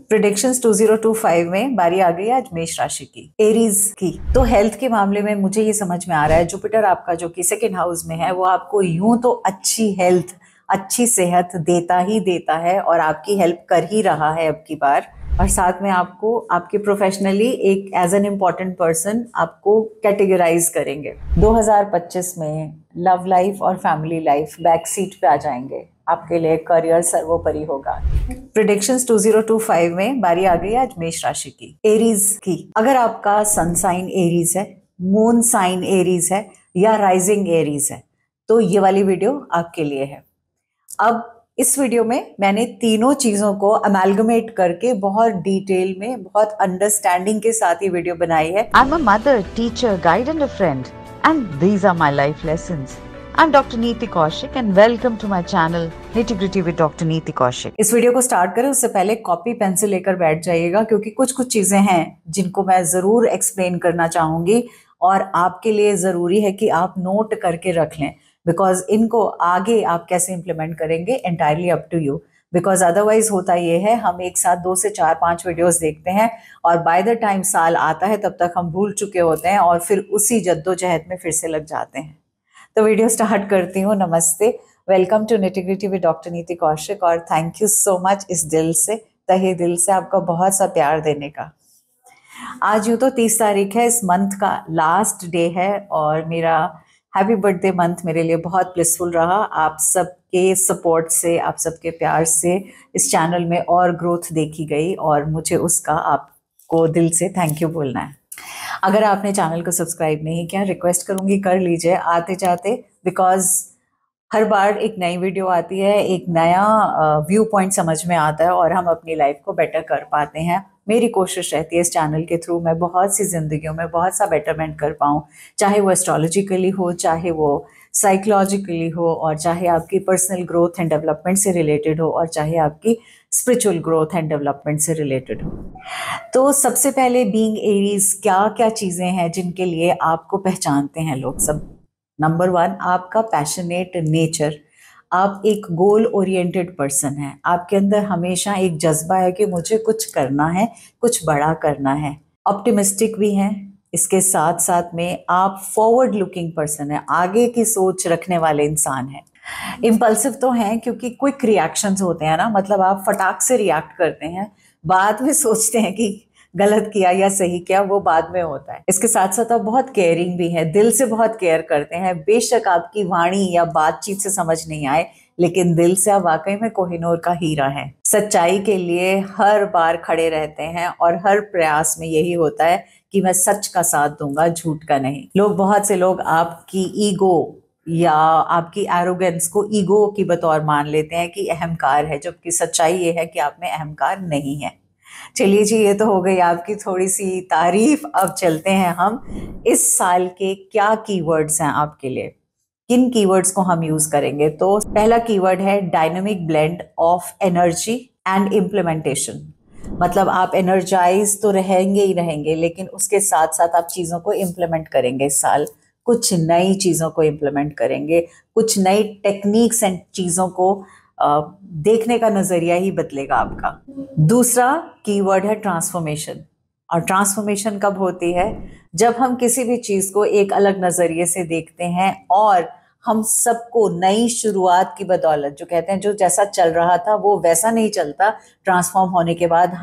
Predictions 2025 में बारी आ गई आज मेष राशि की, एरीज की। तो हेल्थ के मामले में मुझे ये समझ में आ रहा है, जुपिटर आपका जो कि सेकंड हाउस में है वो आपको यूं तो अच्छी हेल्थ, अच्छी सेहत देता ही देता है और आपकी हेल्प कर ही रहा है अब की बार। और साथ में आपको आपके प्रोफेशनली एक एज एन इम्पॉर्टेंट पर्सन आपको कैटेगराइज करेंगे। 2025 में लव लाइफ और फैमिली लाइफ बैक सीट पे आ जाएंगे, आपके लिए करियर सर्वोपरि होगा। प्रिडिक्शंस 2025 में बारी आ गई आज मेष राशि की, एरीज की। अगर आपका सन साइन एरीज है, मून साइन एरीज है या राइजिंग एरीज है तो ये वाली वीडियो आपके लिए है। अब इस वीडियो में मैंने तीनों चीजों को अमेलगमेट करके बहुत डिटेल में, बहुत अंडरस्टैंडिंग के साथ ये वीडियो बनाई है। I'm a mother, teacher, guide and a friend, and these are my life lessons. I'm Dr. Neeti Kaushik and welcome to my channel Nitty-Gritty with Dr. Neeti Kaushik. इस video को start करें उससे पहले copy pencil लेकर बैठ जाइएगा, क्योंकि कुछ कुछ चीजें हैं जिनको मैं जरूर एक्सप्लेन करना चाहूंगी और आपके लिए जरूरी है कि आप नोट करके रख लें, बिकॉज इनको आगे आप कैसे इंप्लीमेंट करेंगे entirely up to you. Because otherwise होता ये है, हम एक साथ 2 से 4-5 वीडियोस देखते हैं और बाय द टाइम साल आता है तब तक हम भूल चुके होते हैं और फिर उसी जद्दोजहद में फिर से लग जाते हैं। तो वीडियो स्टार्ट करती हूँ। नमस्ते, welcome to nitty gritty with doctor Niti Kaushik और थैंक यू सो मच इस दिल से, तहे दिल से आपका बहुत सा प्यार देने का। आज यूँ तो 30 तारीख है, इस मंथ का लास्ट डे है और मेरा हैप्पी बर्थडे मंथ मेरे लिए बहुत ब्लिसफुल रहा। आप सबके सपोर्ट से, आप सबके प्यार से इस चैनल में और ग्रोथ देखी गई और मुझे उसका आपको दिल से थैंक यू बोलना है। अगर आपने चैनल को सब्सक्राइब नहीं किया, रिक्वेस्ट करूंगी कर लीजिए आते जाते, बिकॉज हर बार एक नई वीडियो आती है, एक नया व्यू पॉइंट समझ में आता है और हम अपनी लाइफ को बेटर कर पाते हैं। मेरी कोशिश रहती है इस चैनल के थ्रू मैं बहुत सी जिंदगियों में बहुत सा बेटरमेंट कर पाऊँ, चाहे वो एस्ट्रोलॉजिकली हो, चाहे वो साइकोलॉजिकली हो, और चाहे आपकी पर्सनल ग्रोथ एंड डेवलपमेंट से रिलेटेड हो, और चाहे आपकी स्पिरिचुअल ग्रोथ एंड डेवलपमेंट से रिलेटेड हो। तो सबसे पहले बीइंग एरीज, क्या क्या चीज़ें हैं जिनके लिए आपको पहचानते हैं लोग सब। नंबर 1, आपका पैशनेट नेचर। आप एक गोल ओरिएंटेड पर्सन हैं, आपके अंदर हमेशा एक जज्बा है कि मुझे कुछ करना है, कुछ बड़ा करना है। ऑप्टिमिस्टिक भी हैं, इसके साथ साथ में आप फॉरवर्ड लुकिंग पर्सन है, आगे की सोच रखने वाले इंसान हैं। इम्पल्सिव तो हैं क्योंकि क्विक रिएक्शंस होते हैं ना, मतलब आप फटाक से रिएक्ट करते हैं, बाद में सोचते हैं कि गलत किया या सही किया, वो बाद में होता है। इसके साथ साथ आप बहुत केयरिंग भी हैं, दिल से बहुत केयर करते हैं। बेशक आपकी वाणी या बातचीत से समझ नहीं आए, लेकिन दिल से आप वाकई में कोहिनूर का हीरा है। सच्चाई के लिए हर बार खड़े रहते हैं और हर प्रयास में यही होता है कि मैं सच का साथ दूंगा, झूठ का नहीं। बहुत से लोग आपकी ईगो या आपकी एरोगेंस को ईगो की बतौर मान लेते हैं कि अहंकार है, जबकि सच्चाई ये है कि आप में अहंकार नहीं है। चलिए जी, ये तो हो गई आपकी थोड़ी सी तारीफ। अब चलते हैं हम इस साल के क्या कीवर्ड्स हैं आपके लिए, किन कीवर्ड्स को हम यूज करेंगे। तो पहला कीवर्ड है dynamic blend of energy and implementation. मतलब आप एनर्जाइज तो रहेंगे ही रहेंगे, लेकिन उसके साथ साथ आप चीज़ों को इम्प्लीमेंट करेंगे इस साल। कुछ नई चीज़ों को इम्प्लीमेंट करेंगे, कुछ नई टेक्निक्स एंड चीज़ों को देखने का नजरिया ही बदलेगा आपका। दूसरा कीवर्ड है ट्रांसफॉर्मेशन। और ट्रांसफॉर्मेशन कब होती है? जब हम किसी भी चीज को एक अलग नजरिए से देखते हैं और हम सबको नई शुरुआत की बदौलत, जो कहते हैं जो जैसा चल रहा था वो वैसा नहीं चलता, ट्रांसफॉर्म होने के बाद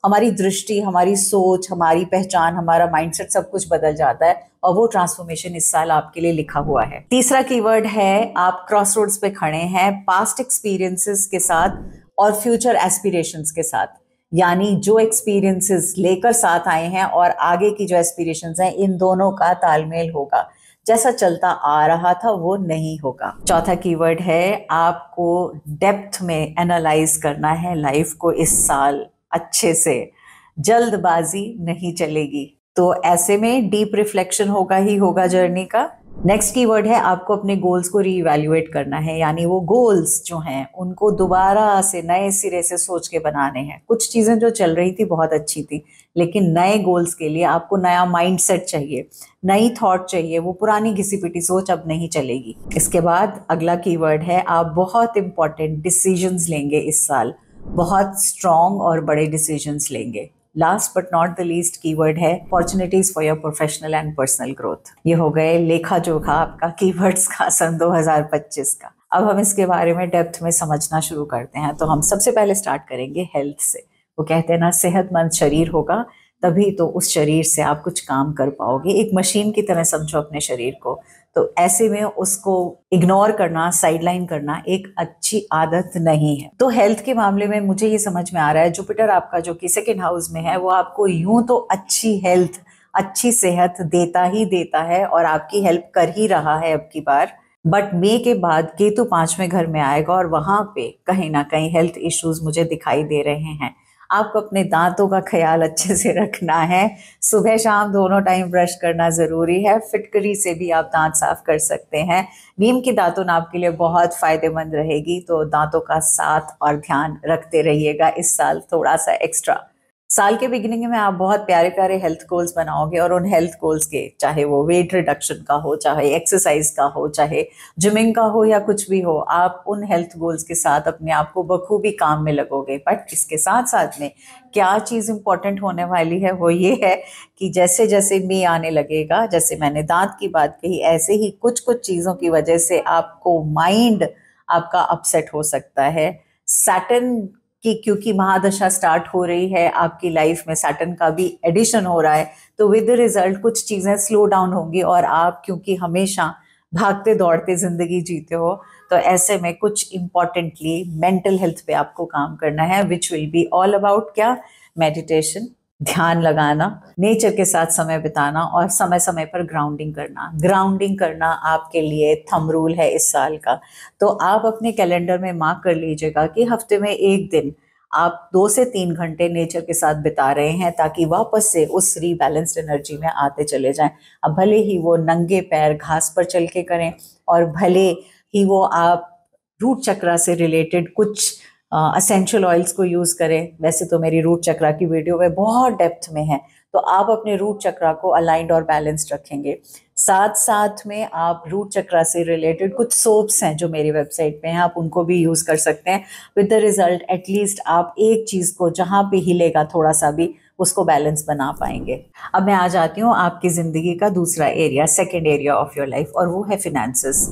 हमारी दृष्टि, हमारी सोच, हमारी पहचान, हमारा माइंडसेट, सब कुछ बदल जाता है और वो ट्रांसफॉर्मेशन इस साल आपके लिए लिखा हुआ है। तीसरा कीवर्ड है आप क्रॉसरोड्स पे खड़े हैं, पास्ट एक्सपीरियंसेस के साथ और फ्यूचर एस्पिरेशंस के साथ। यानी जो एक्सपीरियंसेस लेकर साथ आए हैं और आगे की जो एस्पिरेशंस हैं, इन दोनों का तालमेल होगा। जैसा चलता आ रहा था वो नहीं होगा। चौथा कीवर्ड है आपको डेप्थ में एनालाइज करना है लाइफ को इस साल अच्छे से, जल्दबाजी नहीं चलेगी। तो ऐसे में डीप रिफ्लेक्शन होगा ही होगा जर्नी का। नेक्स्ट कीवर्ड है आपको अपने गोल्स को रीइवैल्यूएट करना है, यानी वो गोल्स जो हैं उनको दोबारा से नए सिरे से सोच के बनाने हैं। कुछ चीज़ें जो चल रही थी बहुत अच्छी थी, लेकिन नए गोल्स के लिए आपको नया माइंडसेट चाहिए, नई थॉट चाहिए। वो पुरानी घिसी पिटी सोच अब नहीं चलेगी। इसके बाद अगला कीवर्ड है आप बहुत इंपॉर्टेंट डिसीजंस लेंगे इस साल, बहुत स्ट्रॉन्ग और बड़े डिसीजंस लेंगे। Last but not the least keyword है opportunities for your professional and personal growth. ये हो गए लेखा जोखा आपका कीवर्ड्स का सन 2025 का। अब हम इसके बारे में डेप्थ में समझना शुरू करते हैं। तो हम सबसे पहले स्टार्ट करेंगे हेल्थ से। वो कहते हैं ना, सेहतमंद शरीर होगा तभी तो उस शरीर से आप कुछ काम कर पाओगे। एक मशीन की तरह समझो अपने शरीर को। तो ऐसे में उसको इग्नोर करना, साइडलाइन करना एक अच्छी आदत नहीं है। तो हेल्थ के मामले में मुझे ये समझ में आ रहा है, जुपिटर आपका जो कि सेकंड हाउस में है, वो आपको यूं तो अच्छी हेल्थ, अच्छी सेहत देता ही देता है और आपकी हेल्प कर ही रहा है अब की बार। बट मई के बाद केतु 5वें घर में आएगा और वहां पे कहीं ना कहीं हेल्थ इश्यूज मुझे दिखाई दे रहे हैं। आपको अपने दांतों का ख्याल अच्छे से रखना है। सुबह शाम दोनों टाइम ब्रश करना जरूरी है। फिटकरी से भी आप दांत साफ कर सकते हैं। नीम की दातुन आपके लिए बहुत फायदेमंद रहेगी, तो दांतों का साथ और ध्यान रखते रहिएगा इस साल थोड़ा सा एक्स्ट्रा। साल के बिगिनिंग में आप बहुत प्यारे प्यारे हेल्थ गोल्स बनाओगे और उन हेल्थ गोल्स के, चाहे वो वेट रिडक्शन का हो, चाहे एक्सरसाइज का हो, चाहे जिमिंग का हो या कुछ भी हो, आप उन हेल्थ गोल्स के साथ अपने आप को बखूबी काम में लगोगे। बट इसके साथ साथ में क्या चीज़ इंपॉर्टेंट होने वाली है वो ये है कि जैसे जैसे मई आने लगेगा, जैसे मैंने दांत की बात कही, ऐसे ही कुछ कुछ चीज़ों की वजह से आपको माइंड आपका अपसेट हो सकता है। सैटर्न कि क्योंकि महादशा स्टार्ट हो रही है आपकी लाइफ में, सैटर्न का भी एडिशन हो रहा है, तो विद द रिजल्ट कुछ चीजें स्लो डाउन होंगी। और आप क्योंकि हमेशा भागते दौड़ते जिंदगी जीते हो, तो ऐसे में कुछ इंपॉर्टेंटली मेंटल हेल्थ पे आपको काम करना है, which will be all about क्या, मेडिटेशन, ध्यान लगाना, नेचर के साथ समय बिताना और समय समय पर ग्राउंडिंग करना। ग्राउंडिंग करना आपके लिए थंब रूल है इस साल का। तो आप अपने कैलेंडर में मार्क कर लीजिएगा कि हफ्ते में एक दिन आप 2 से 3 घंटे नेचर के साथ बिता रहे हैं, ताकि वापस से उस रीबैलेंस्ड एनर्जी में आते चले जाएं। अब भले ही वो नंगे पैर घास पर चल के करें और भले ही वो आप रूट चक्रा से रिलेटेड कुछ असेंशियल ऑयल्स को यूज करें। वैसे तो मेरी रूट चक्रा की वीडियो में बहुत डेप्थ में है, तो आप अपने रूट चक्रा को अलाइंड और बैलेंस्ड रखेंगे। साथ साथ में आप रूट चक्रा से रिलेटेड कुछ सोप्स हैं जो मेरी वेबसाइट पे हैं, आप उनको भी यूज कर सकते हैं। विद द रिजल्ट एटलीस्ट आप एक चीज को जहां पे हिलेगा थोड़ा सा भी, उसको बैलेंस बना पाएंगे। अब मैं आ जाती हूँ आपकी जिंदगी का दूसरा area, second area of your life, और वो है फिनेंसेस,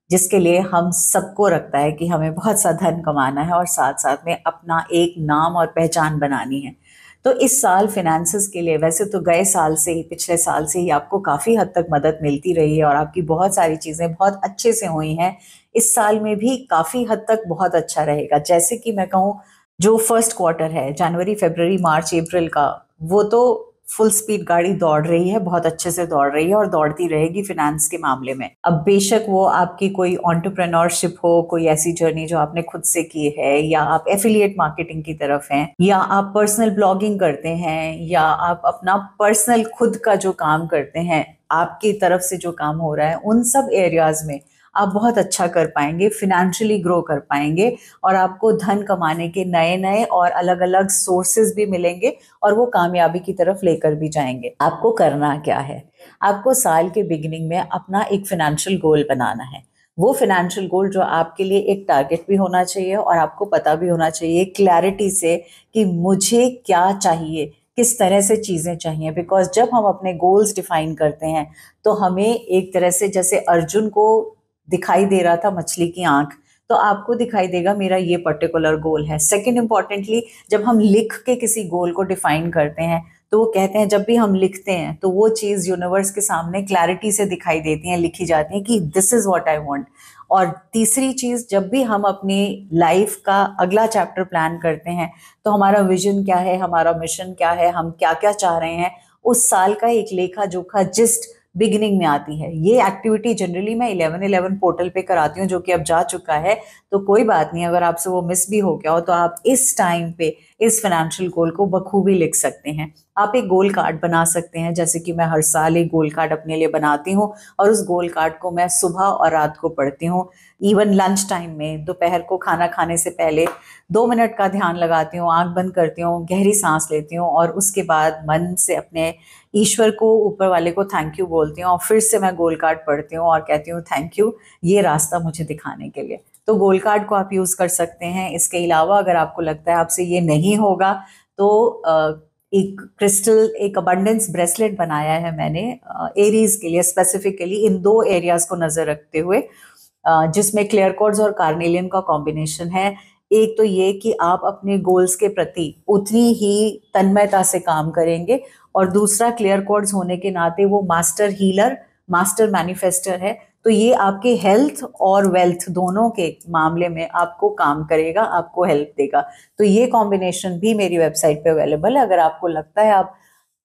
जिसके लिए हम सबको रखता है कि हमें बहुत सा धन कमाना है और साथ साथ में अपना एक नाम और पहचान बनानी है। तो इस साल फिनेंसेस के लिए, वैसे तो गए साल से ही, पिछले साल से ही आपको काफ़ी हद तक मदद मिलती रही है और आपकी बहुत सारी चीज़ें बहुत अच्छे से हुई हैं। इस साल में भी काफ़ी हद तक बहुत अच्छा रहेगा। जैसे कि मैं कहूँ, जो फर्स्ट क्वार्टर है, जनवरी फरवरी मार्च अप्रैल का, वो तो फुल स्पीड गाड़ी दौड़ रही है, बहुत अच्छे से दौड़ रही है और दौड़ती रहेगी फिनेंस के मामले में। अब बेशक वो आपकी कोई एंटरप्रेन्योरशिप हो, कोई ऐसी जर्नी जो आपने खुद से की है, या आप एफिलिएट मार्केटिंग की तरफ हैं, या आप पर्सनल ब्लॉगिंग करते हैं, या आप अपना पर्सनल खुद का जो काम करते हैं, आपकी तरफ से जो काम हो रहा है, उन सब एरियाज में आप बहुत अच्छा कर पाएंगे, फिनेंशियली ग्रो कर पाएंगे और आपको धन कमाने के नए नए और अलग अलग सोर्सेज भी मिलेंगे और वो कामयाबी की तरफ लेकर भी जाएंगे। आपको करना क्या है, आपको साल के बिगिनिंग में अपना एक फिनेंशियल गोल बनाना है। वो फिनेंशियल गोल जो आपके लिए एक टारगेट भी होना चाहिए और आपको पता भी होना चाहिए क्लैरिटी से कि मुझे क्या चाहिए, किस तरह से चीज़ें चाहिए। बिकॉज जब हम अपने गोल्स डिफाइन करते हैं तो हमें एक तरह से, जैसे अर्जुन को दिखाई दे रहा था मछली की आंख, तो आपको दिखाई देगा मेरा ये पर्टिकुलर गोल है। सेकंड इंपॉर्टेंटली, जब हम लिख के किसी गोल को डिफाइन करते हैं तो वो कहते हैं जब भी हम लिखते हैं तो वो चीज़ यूनिवर्स के सामने क्लैरिटी से दिखाई देती है, लिखी जाती है कि this is what I want. और तीसरी चीज़, जब भी हम अपनी लाइफ का अगला चैप्टर प्लान करते हैं तो हमारा विजन क्या है, हमारा मिशन क्या है, हम क्या क्या चाह रहे हैं, उस साल का एक लेखा जोखा जिस्ट बिगिनिंग में आती है। ये एक्टिविटी जनरली मैं 1111 पोर्टल पे कराती हूँ, जो कि अब जा चुका है, तो कोई बात नहीं, अगर आपसे वो मिस भी हो गया हो तो आप इस टाइम पे इस फाइनेंशियल गोल को बखूबी लिख सकते हैं। आप एक गोल कार्ड बना सकते हैं, जैसे कि मैं हर साल एक गोल कार्ड अपने लिए बनाती हूँ और उस गोल कार्ड को मैं सुबह और रात को पढ़ती हूँ। इवन लंच टाइम में, दोपहर को खाना खाने से पहले 2 मिनट का ध्यान लगाती हूँ, आंख बंद करती हूँ, गहरी सांस लेती हूँ और उसके बाद मन से अपने ईश्वर को, ऊपर वाले को थैंक यू बोलती हूँ और फिर से मैं गोल कार्ड पढ़ती हूँ और कहती हूँ थैंक यू ये रास्ता मुझे दिखाने के लिए। तो गोल्ड कार्ड को आप यूज कर सकते हैं। इसके अलावा अगर आपको लगता है आपसे ये नहीं होगा तो एक क्रिस्टल, एक अबंडेंस ब्रेसलेट बनाया है मैंने एरीज के लिए स्पेसिफिकली, इन 2 एरियाज को नजर रखते हुए, जिसमें क्लियर कॉर्ड्स और कार्नेलियन का कॉम्बिनेशन है। एक तो ये कि आप अपने गोल्स के प्रति उतनी ही तन्मयता से काम करेंगे, और दूसरा क्लियर कॉर्ड्स होने के नाते वो मास्टर हीलर, मास्टर मैनिफेस्टर है, तो ये आपके हेल्थ और वेल्थ दोनों के मामले में आपको काम करेगा, आपको हेल्प देगा। तो ये कॉम्बिनेशन भी मेरी वेबसाइट पे अवेलेबल है। अगर आपको लगता है आप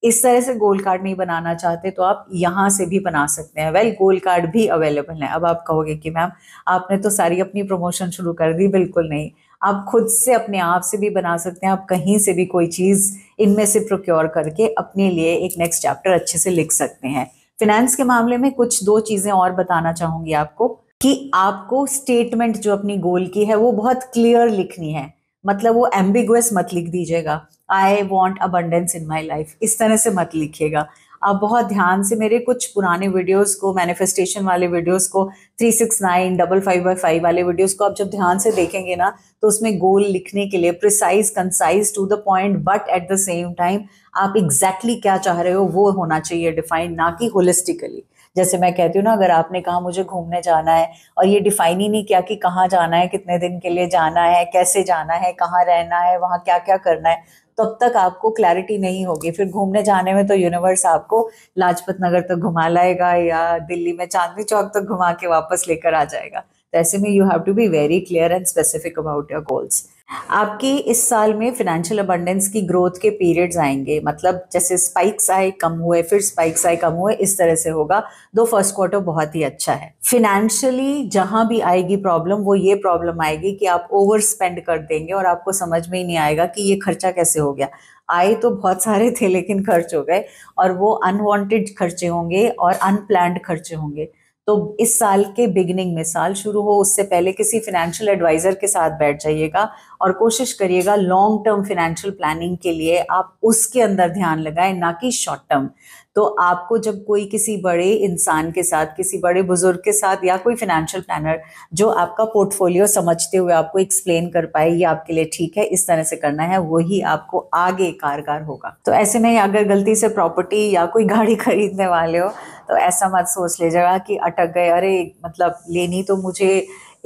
इस तरह से गोल्ड कार्ड नहीं बनाना चाहते तो आप यहाँ से भी बना सकते हैं। वेल, गोल्ड कार्ड भी अवेलेबल है। अब आप कहोगे कि मैम आपने तो सारी अपनी प्रमोशन शुरू कर दी। बिल्कुल नहीं, आप खुद से अपने आप से भी बना सकते हैं। आप कहीं से भी कोई चीज इनमें से प्रोक्योर करके अपने लिए एक नेक्स्ट चैप्टर अच्छे से लिख सकते हैं। फिनेंस के मामले में कुछ 2 चीजें और बताना चाहूंगी आपको, कि आपको स्टेटमेंट जो अपनी गोल की है वो बहुत क्लियर लिखनी है। मतलब वो एम्बिगुअस मत लिख दीजिएगा, I want abundance in my life, इस तरह से मत लिखिएगा। आप बहुत ध्यान से मेरे कुछ पुराने वीडियोस को, मैनिफेस्टेशन वाले वीडियोस को, 369 555 वाले वीडियोस को आप जब ध्यान से देखेंगे ना, तो उसमें गोल लिखने के लिए precise, concise, to the point, but at the same time आप एग्जैक्टली क्या चाह रहे हो वो होना चाहिए डिफाइन, ना कि होलिस्टिकली। जैसे मैं कहती हूँ ना, अगर आपने कहा मुझे घूमने जाना है और ये डिफाइन ही नहीं किया कि कहाँ जाना है, कितने दिन के लिए जाना है, कैसे जाना है, कहाँ रहना है, वहाँ क्या क्या करना है, तब तक आपको क्लैरिटी नहीं होगी। फिर घूमने जाने में तो यूनिवर्स आपको लाजपत नगर तक घुमा लाएगा या दिल्ली में चांदनी चौक तक घुमा के वापस लेकर आ जाएगा। तो ऐसे में you have to be very clear and specific about your goals. आपकी इस साल में फिनेंशियल अबंडेंस की ग्रोथ के पीरियड्स आएंगे, मतलब जैसे स्पाइक्स आए कम हुए, फिर स्पाइक्स आए कम हुए, इस तरह से होगा। 2 फर्स्ट क्वार्टर बहुत ही अच्छा है। फिनेंशियली जहां भी आएगी प्रॉब्लम, वो ये प्रॉब्लम आएगी कि आप ओवर स्पेंड कर देंगे और आपको समझ में ही नहीं आएगा कि ये खर्चा कैसे हो गया। आए तो बहुत सारे थे लेकिन खर्च हो गए, और वो अनवांटेड खर्चे होंगे और अनप्लान्ड खर्चे होंगे। तो इस साल के बिगिनिंग में, साल शुरू हो उससे पहले किसी फाइनेंशियल एडवाइजर के साथ बैठ जाइएगा और कोशिश करिएगा लॉन्ग टर्म फाइनेंशियल प्लानिंग के लिए आप उसके अंदर ध्यान लगाएं, ना कि शॉर्ट टर्म। तो आपको जब कोई किसी बड़े इंसान के साथ, किसी बड़े बुजुर्ग के साथ, या कोई फाइनेंशियल प्लानर जो आपका पोर्टफोलियो समझते हुए आपको एक्सप्लेन कर पाए ये आपके लिए ठीक है, इस तरह से करना है, वही आपको आगे कारगर होगा। तो ऐसे में अगर गलती से प्रॉपर्टी या कोई गाड़ी खरीदने वाले हो तो ऐसा मत सोच लीजिएगा कि अटक गए, अरे मतलब लेनी तो मुझे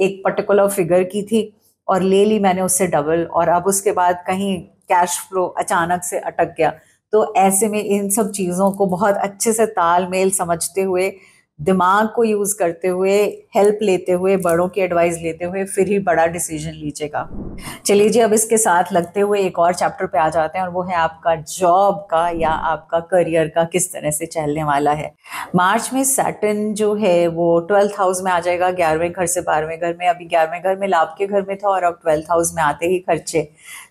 एक पर्टिकुलर फिगर की थी और ले ली मैंने उससे डबल, और अब उसके बाद कहीं कैश फ्लो अचानक से अटक गया। तो ऐसे में इन सब चीज़ों को बहुत अच्छे से तालमेल समझते हुए, दिमाग को यूज करते हुए, हेल्प लेते हुए, बड़ों की एडवाइस लेते हुए फिर ही बड़ा डिसीजन लीजिएगा। चलिए जी, अब इसके साथ लगते हुए एक और चैप्टर पे आ जाते हैं, और वो है आपका जॉब का या आपका करियर का किस तरह से चलने वाला है। मार्च में सैटर्न जो है वो 12th हाउस में आ जाएगा, 11वें घर से 12वें घर में। अभी 11वें घर में लाभ के घर में था और अब 12th हाउस में आते ही खर्चे।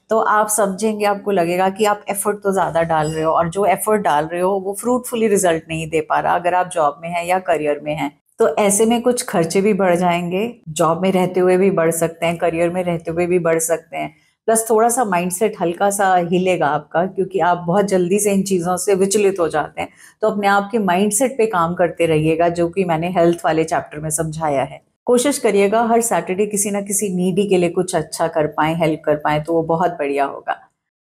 तो आप समझेंगे, आपको लगेगा कि आप एफर्ट तो ज़्यादा डाल रहे हो, और जो एफर्ट डाल रहे हो वो फ्रूटफुली रिजल्ट नहीं दे पा रहा, अगर आप जॉब में हैं या करियर में हैं। तो ऐसे में कुछ खर्चे भी बढ़ जाएंगे, जॉब में रहते हुए भी बढ़ सकते हैं, करियर में रहते हुए भी बढ़ सकते हैं। प्लस थोड़ा सा माइंडसेट हल्का सा हिलेगा आपका, क्योंकि आप बहुत जल्दी से इन चीज़ों से विचलित हो जाते हैं। तो अपने आप के माइंडसेट पे काम करते रहिएगा, जो कि मैंने हेल्थ वाले चैप्टर में समझाया है। कोशिश करिएगा हर सैटरडे किसी ना किसी नीडी के लिए कुछ अच्छा कर पाएं, हेल्प कर पाएं, तो वो बहुत बढ़िया होगा।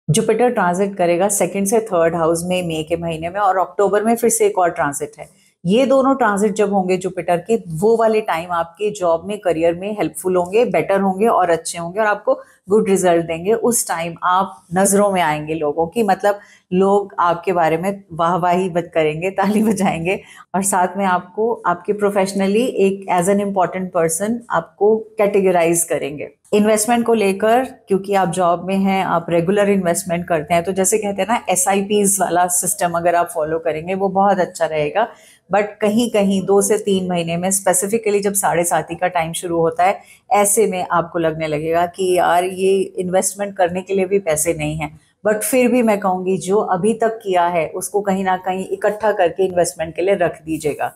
जुपिटर ट्रांजिट करेगा 2nd से 3rd हाउस में मई के महीने में, और अक्टूबर में फिर से एक और ट्रांजिट है। ये दोनों ट्रांजिट जब होंगे जुपिटर के, वो वाले टाइम आपके जॉब में, करियर में हेल्पफुल होंगे, बेटर होंगे और अच्छे होंगे, और आपको गुड रिजल्ट देंगे। उस टाइम आप नजरों में आएंगे लोगों की, मतलब लोग आपके बारे में वाहवाही करेंगे, ताली बजाएंगे, और साथ में आपको आपके प्रोफेशनली एक एज एन इम्पॉर्टेंट पर्सन आपको कैटेगराइज करेंगे। इन्वेस्टमेंट को लेकर, क्योंकि आप जॉब में हैं, आप रेगुलर इन्वेस्टमेंट करते हैं, तो जैसे कहते हैं ना SIPs वाला सिस्टम अगर आप फॉलो करेंगे वो बहुत अच्छा रहेगा। बट कहीं कहीं 2 से 3 महीने में, स्पेसिफिकली जब 7.5 का टाइम शुरू होता है, ऐसे में आपको लगने लगेगा कि यार ये इन्वेस्टमेंट करने के लिए भी पैसे नहीं है। बट फिर भी मैं कहूँगी जो अभी तक किया है उसको कहीं ना कहीं इकट्ठा करके इन्वेस्टमेंट के लिए रख दीजिएगा।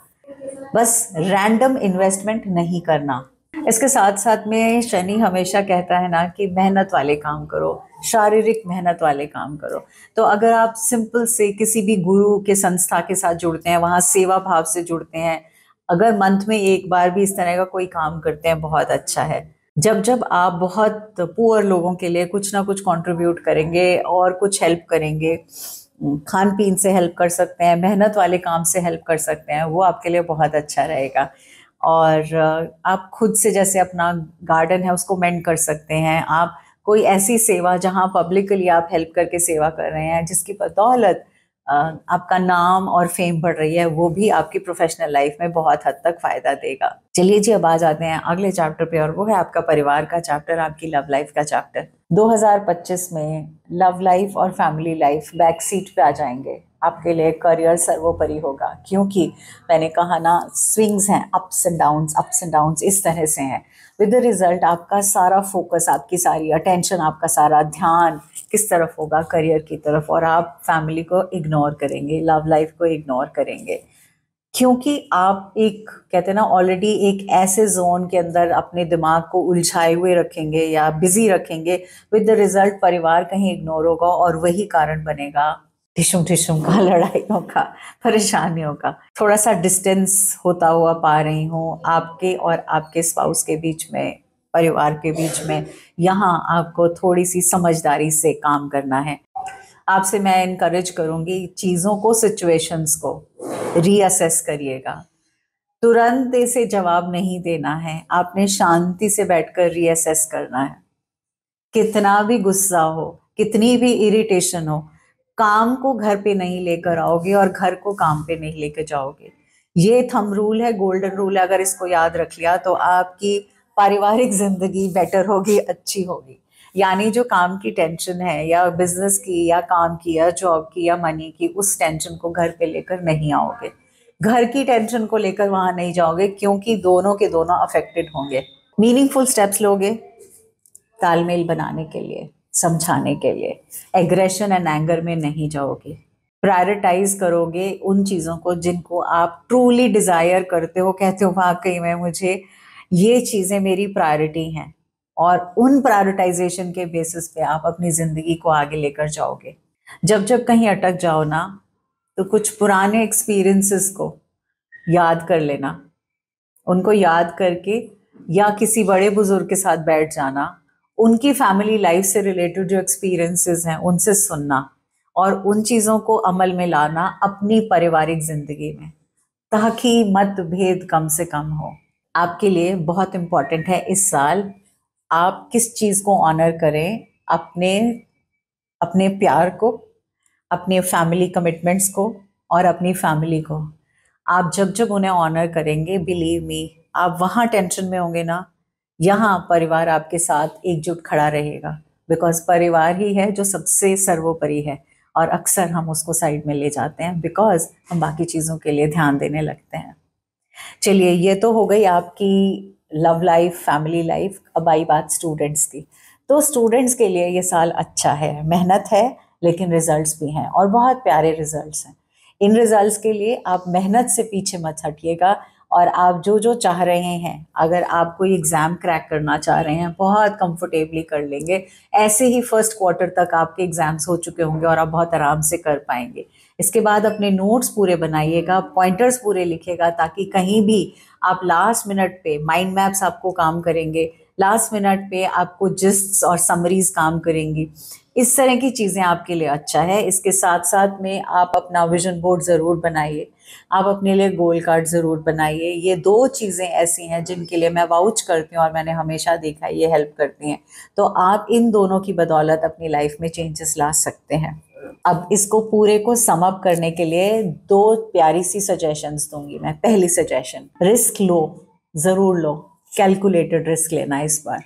बस रैंडम इन्वेस्टमेंट नहीं करना। इसके साथ साथ में शनि हमेशा कहता है ना कि मेहनत वाले काम करो, शारीरिक मेहनत वाले काम करो। तो अगर आप सिंपल से किसी भी गुरु के संस्था के साथ जुड़ते हैं, वहाँ सेवा भाव से जुड़ते हैं, अगर मंथ में एक बार भी इस तरह का कोई काम करते हैं, बहुत अच्छा है। जब जब आप बहुत पुअर लोगों के लिए कुछ ना कुछ कंट्रीब्यूट करेंगे और कुछ हेल्प करेंगे, खान पीन से हेल्प कर सकते हैं, मेहनत वाले काम से हेल्प कर सकते हैं, वो आपके लिए बहुत अच्छा रहेगा। और आप खुद से जैसे अपना गार्डन है उसको मेंटेन कर सकते हैं, आप कोई ऐसी सेवा जहां पब्लिकली आप हेल्प करके सेवा कर रहे हैं जिसकी बदौलत आपका नाम और फेम बढ़ रही है, वो भी आपकी प्रोफेशनल लाइफ में बहुत हद तक फायदा देगा। चलिए जी, अब आ जाते हैं अगले चैप्टर पे, और वो है आपका परिवार का चैप्टर, आपकी लव लाइफ का चैप्टर। 2025 में लव लाइफ और फैमिली लाइफ बैक सीट पे आ जाएंगे। आपके लिए करियर सर्वोपरि होगा, क्योंकि मैंने कहा ना, स्विंग्स हैं, अप्स एंड डाउन्स इस तरह से हैं। विद द रिजल्ट आपका सारा फोकस, आपकी सारी अटेंशन, आपका सारा ध्यान किस तरफ होगा? करियर की तरफ, और आप फैमिली को इग्नोर करेंगे, लव लाइफ को इग्नोर करेंगे, क्योंकि आप एक कहते हैं ना, ऑलरेडी एक ऐसे जोन के अंदर अपने दिमाग को उलझाए हुए रखेंगे या बिजी रखेंगे। विद द रिजल्ट परिवार कहीं इग्नोर होगा, और वही कारण बनेगा टिशुम टिशुम का, लड़ाइयों का, परेशानियों का। थोड़ा सा डिस्टेंस होता हुआ पा रही हूँ आपके और आपके स्पाउस के बीच में, परिवार के बीच में। यहाँ आपको थोड़ी सी समझदारी से काम करना है। आपसे मैं इनकरेज करूंगी, चीज़ों को, सिचुएशंस को रीअसेस करिएगा। तुरंत इसे जवाब नहीं देना है, आपने शांति से बैठकर रीअसेस करना है। कितना भी गुस्सा हो, कितनी भी इरिटेशन हो, काम को घर पे नहीं लेकर आओगे और घर को काम पे नहीं लेकर जाओगे। ये थंब रूल है, गोल्डन रूल है। अगर इसको याद रख लिया तो आपकी पारिवारिक जिंदगी बेटर होगी, अच्छी होगी। यानी जो काम की टेंशन है, या बिजनेस की, या काम की, या जॉब की, या मनी की, उस टेंशन को घर पे लेकर नहीं आओगे। घर की टेंशन को लेकर वहां नहीं जाओगे, क्योंकि दोनों के दोनों अफेक्टेड होंगे। मीनिंगफुल स्टेप्स लोगे तालमेल बनाने के लिए, समझाने के लिए। एग्रेशन एंड एंगर में नहीं जाओगे। प्रायोरिटाइज करोगे उन चीज़ों को जिनको आप ट्रूली डिज़ायर करते हो, कहते हो वाकई में मुझे ये चीज़ें मेरी प्रायोरिटी हैं, और उन प्रायोरिटाइजेशन के बेसिस पे आप अपनी ज़िंदगी को आगे लेकर जाओगे। जब जब कहीं अटक जाओ ना, तो कुछ पुराने एक्सपीरियंसेस को याद कर लेना, उनको याद करके, या किसी बड़े बुजुर्ग के साथ बैठ जाना, उनकी फैमिली लाइफ से रिलेटेड जो एक्सपीरियंसेस हैं उनसे सुनना, और उन चीज़ों को अमल में लाना अपनी पारिवारिक जिंदगी में, ताकि मतभेद कम से कम हो। आपके लिए बहुत इम्पॉर्टेंट है इस साल आप किस चीज़ को ऑनर करें, अपने अपने प्यार को, अपने फैमिली कमिटमेंट्स को, और अपनी फैमिली को। आप जब जब उन्हें ऑनर करेंगे, बिलीव मी, आप वहाँ टेंशन में होंगे ना, यहाँ परिवार आपके साथ एकजुट खड़ा रहेगा। बिकॉज परिवार ही है जो सबसे सर्वोपरि है, और अक्सर हम उसको साइड में ले जाते हैं बिकॉज हम बाकी चीज़ों के लिए ध्यान देने लगते हैं। चलिए, ये तो हो गई आपकी लव लाइफ, फैमिली लाइफ। अब आई बात स्टूडेंट्स की। तो स्टूडेंट्स के लिए ये साल अच्छा है, मेहनत है, लेकिन रिजल्ट्स भी हैं, और बहुत प्यारे रिजल्ट्स हैं। इन रिजल्ट्स के लिए आप मेहनत से पीछे मत हटिएगा, और आप जो जो चाह रहे हैं, अगर आप कोई एग्ज़ाम क्रैक करना चाह रहे हैं, बहुत कंफर्टेबली कर लेंगे। ऐसे ही फर्स्ट क्वार्टर तक आपके एग्ज़ाम्स हो चुके होंगे और आप बहुत आराम से कर पाएंगे। इसके बाद अपने नोट्स पूरे बनाइएगा, पॉइंटर्स पूरे लिखिएगा, ताकि कहीं भी आप लास्ट मिनट पे, माइंड मैप्स आपको काम करेंगे, लास्ट मिनट पे आपको जिस्ट्स और समरीज काम करेंगी। इस तरह की चीज़ें आपके लिए अच्छा है। इसके साथ साथ में आप अपना विजन बोर्ड ज़रूर बनाइए, आप अपने लिए गोल कार्ड ज़रूर बनाइए। ये दो चीज़ें ऐसी हैं जिनके लिए मैं वाउच करती हूँ और मैंने हमेशा देखा है ये हेल्प करती हैं। तो आप इन दोनों की बदौलत अपनी लाइफ में चेंजेस ला सकते हैं। अब इसको पूरे को सम अप करने के लिए दो प्यारी सी सजेशंस दूंगी मैं। पहली सजेशन, रिस्क लो, ज़रूर लो, कैलकुलेटेड रिस्क लेना इस बार,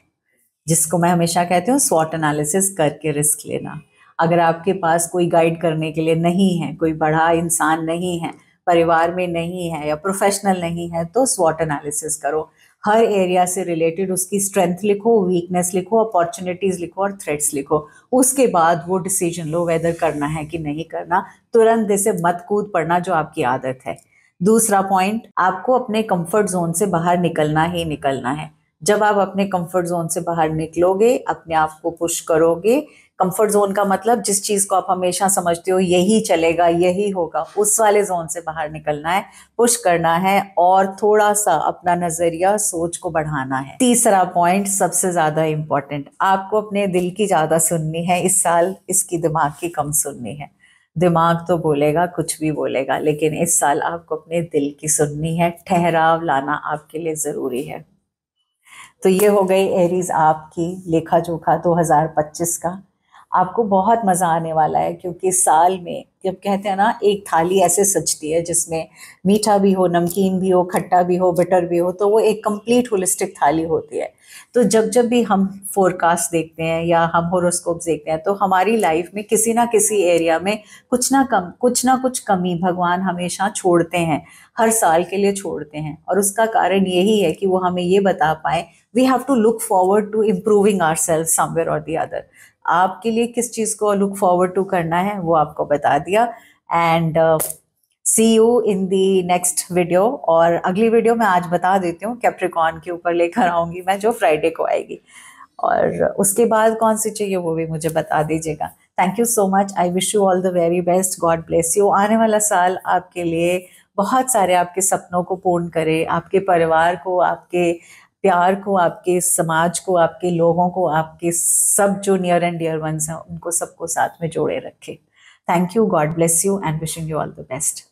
जिसको मैं हमेशा कहती हूँ स्वॉट एनालिसिस करके रिस्क लेना। अगर आपके पास कोई गाइड करने के लिए नहीं है, कोई बड़ा इंसान नहीं है, परिवार में नहीं है, या प्रोफेशनल नहीं है, तो स्वॉट एनालिसिस करो। हर एरिया से रिलेटेड उसकी स्ट्रेंथ लिखो, वीकनेस लिखो, अपॉर्चुनिटीज़ लिखो और थ्रेट्स लिखो। उसके बाद वो डिसीजन लो वेदर करना है कि नहीं करना। तुरंत जैसे मत कूद पड़ना जो आपकी आदत है। दूसरा पॉइंट, आपको अपने कंफर्ट जोन से बाहर निकलना ही निकलना है। जब आप अपने कंफर्ट जोन से बाहर निकलोगे, अपने आप को पुश करोगे, कंफर्ट जोन का मतलब जिस चीज को आप हमेशा समझते हो यही चलेगा, यही होगा, उस वाले जोन से बाहर निकलना है, पुश करना है और थोड़ा सा अपना नजरिया, सोच को बढ़ाना है। तीसरा पॉइंट सबसे ज्यादा इंपॉर्टेंट, आपको अपने दिल की ज्यादा सुननी है इस साल, इसकी दिमाग की कम सुननी है। दिमाग तो बोलेगा, कुछ भी बोलेगा, लेकिन इस साल आपको अपने दिल की सुननी है। ठहराव लाना आपके लिए जरूरी है। तो ये हो गई एरीज आपकी लेखा जोखा 2025 का। आपको बहुत मजा आने वाला है, क्योंकि साल में जब कहते हैं ना, एक थाली ऐसे सजती है जिसमें मीठा भी हो, नमकीन भी हो, खट्टा भी हो, बिटर भी हो, तो वो एक कंप्लीट होलिस्टिक थाली होती है। तो जब जब भी हम फोरकास्ट देखते हैं या हम होरोस्कोप देखते हैं, तो हमारी लाइफ में किसी ना किसी एरिया में कुछ ना कुछ कमी भगवान हमेशा छोड़ते हैं, हर साल के लिए छोड़ते हैं। और उसका कारण यही है कि वो हमें ये बता पाए, we have to look forward to improving our self somewhere और द अदर। आपके लिए किस चीज को लुक फॉरवर्ड टू करना है वो आपको बता दिया। And see you in the next video. और अगली वीडियो मैं आज बता देती हूँ, कैप्रिकॉर्न के ऊपर लेकर आऊंगी मैं, जो फ्राइडे को आएगी। और उसके बाद कौन सी चाहिए वो भी मुझे बता दीजिएगा। Thank you so much. I wish you all the very best. God bless you. आने वाला साल आपके लिए बहुत सारे आपके सपनों को पूर्ण करे, आपके परिवार को, आपके प्यार को, आपके समाज को, आपके लोगों को, आपके सब जो नियर एंड डियर वंस हैं उनको सबको साथ में जोड़े रखे। Thank you. God bless you and wishing you all the best.